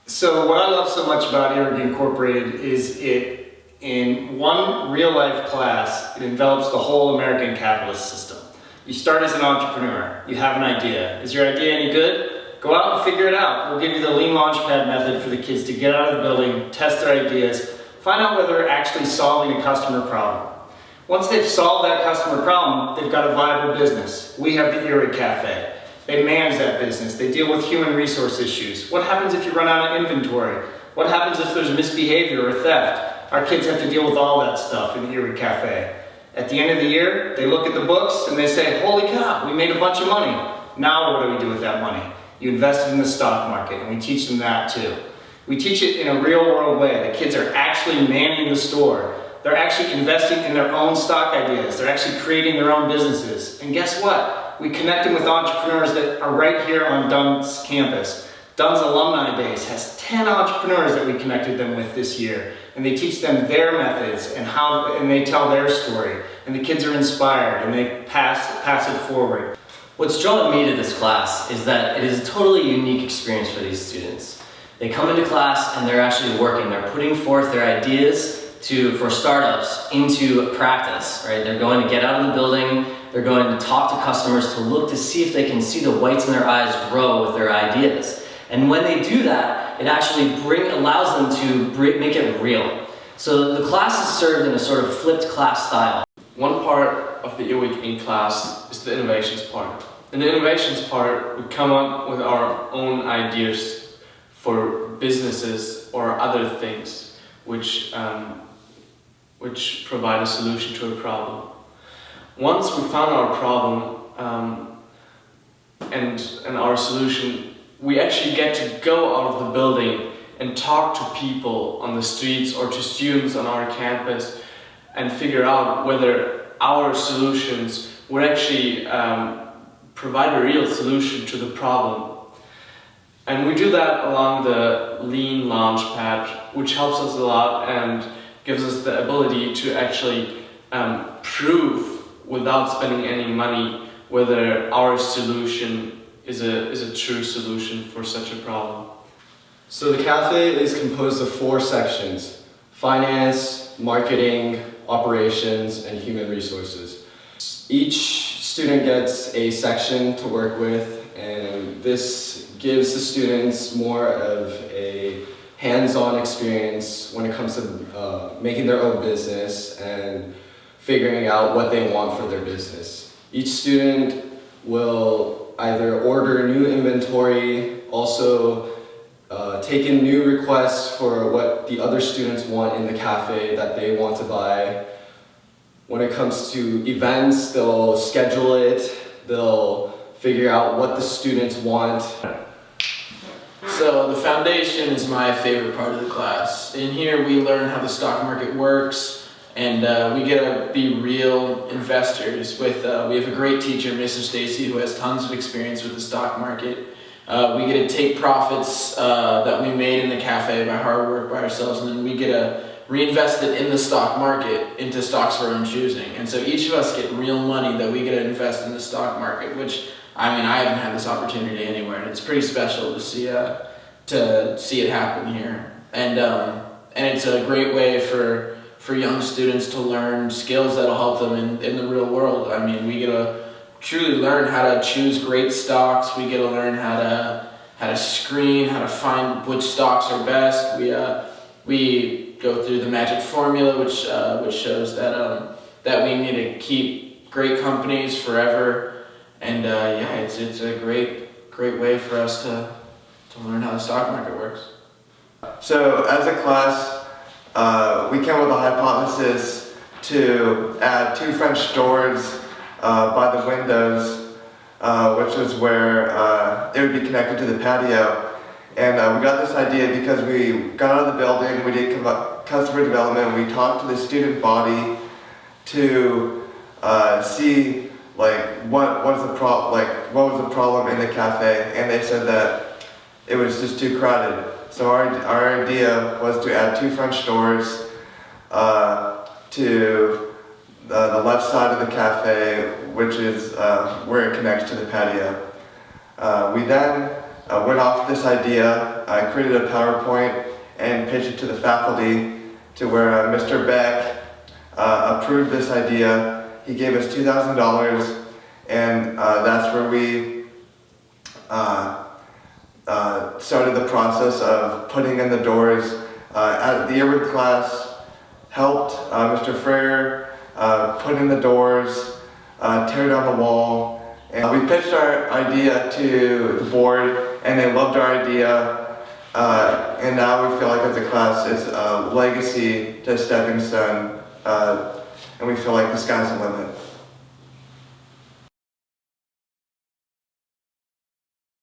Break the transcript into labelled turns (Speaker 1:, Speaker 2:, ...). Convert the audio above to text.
Speaker 1: So what I love so much about Earwig Incorporated is in one real-life class, it envelops the whole American capitalist system. You start as an entrepreneur. You have an idea. Is your idea any good? Go out and figure it out. We'll give you the lean launchpad method for the kids to get out of the building, test their ideas, find out whether they're actually solving a customer problem. Once they've solved that customer problem, they've got a viable business. We have the Earwig Cafe. They manage that business. They deal with human resource issues. What happens if you run out of inventory? What happens if there's misbehavior or theft? Our kids have to deal with all that stuff in the Earwig Cafe. At the end of the year, they look at the books and they say, holy cow, we made a bunch of money. Now what do we do with that money? You invest it in the stock market, and we teach them that too. We teach it in a real world way. The kids are actually manning the store. They're actually investing in their own stock ideas. They're actually creating their own businesses. And guess what? We connect them with entrepreneurs that are right here on Dunn's campus. Dunn's alumni base has 10 entrepreneurs that we connected them with this year. And they teach them their methods and they tell their story. And the kids are inspired and they pass it forward.
Speaker 2: What's drawn me to this class is that it is a totally unique experience for these students. They come into class and they're actually working. They're putting forth their ideas for startups into practice, right? They're going to get out of the building, they're going to talk to customers to look to see if they can see the whites in their eyes grow with their ideas. And when they do that, it actually allows them to make it real. So the class is served in a sort of flipped class style.
Speaker 3: One part of the Earwig Inc. class is the innovations part. In the innovations part, we come up with our own ideas for businesses or other things which provide a solution to a problem. Once we found our problem and our solution, we actually get to go out of the building and talk to people on the streets or to students on our campus and figure out whether our solutions would actually provide a real solution to the problem. And we do that along the lean launchpad, which helps us a lot and gives us the ability to actually prove without spending any money whether our solution is a true solution for such a problem.
Speaker 4: So the cafe is composed of 4 sections: finance, marketing, operations, and human resources. Each student gets a section to work with, and this gives the students more of a hands-on experience when it comes to making their own business and figuring out what they want for their business. Each student will either order new inventory, also take in new requests for what the other students want in the cafe that they want to buy. When it comes to events, they'll schedule it, they'll figure out what the students want.
Speaker 5: So the foundation is my favorite part of the class. In here we learn how the stock market works, and we get to be real investors. We have a great teacher, Mrs. Stacy, who has tons of experience with the stock market. We get to take profits that we made in the cafe by hard work by ourselves, and then we get to reinvest it in the stock market into stocks of our own choosing. And so each of us get real money that we get to invest in the stock market, which I haven't had this opportunity anywhere, and it's pretty special to see it happen here. And it's a great way for young students to learn skills that'll help them in the real world. We get to truly learn how to choose great stocks. We get to learn how to screen, how to find which stocks are best. We go through the magic formula, which shows that we need to keep great companies forever. And it's a great way for us to learn how the stock market works.
Speaker 6: So as a class, we came up with a hypothesis to add 2 French doors by the windows, which is where it would be connected to the patio. And we got this idea because we got out of the building, we did customer development, we talked to the student body to see what was the problem in the cafe, and they said that it was just too crowded. So our idea was to add 2 French doors to the left side of the cafe, which is where it connects to the patio. We then went off this idea, created a PowerPoint, and pitched it to the faculty, to where Mr. Beck approved this idea. He gave us $2,000, and that's where we started the process of putting in the doors. At the Earwig class helped Mr. Frere put in the doors, tear down the wall, and we pitched our idea to the board, and they loved our idea. And now we feel like as a class it's a legacy to Stepping Stone, and we feel like the sky's the limit.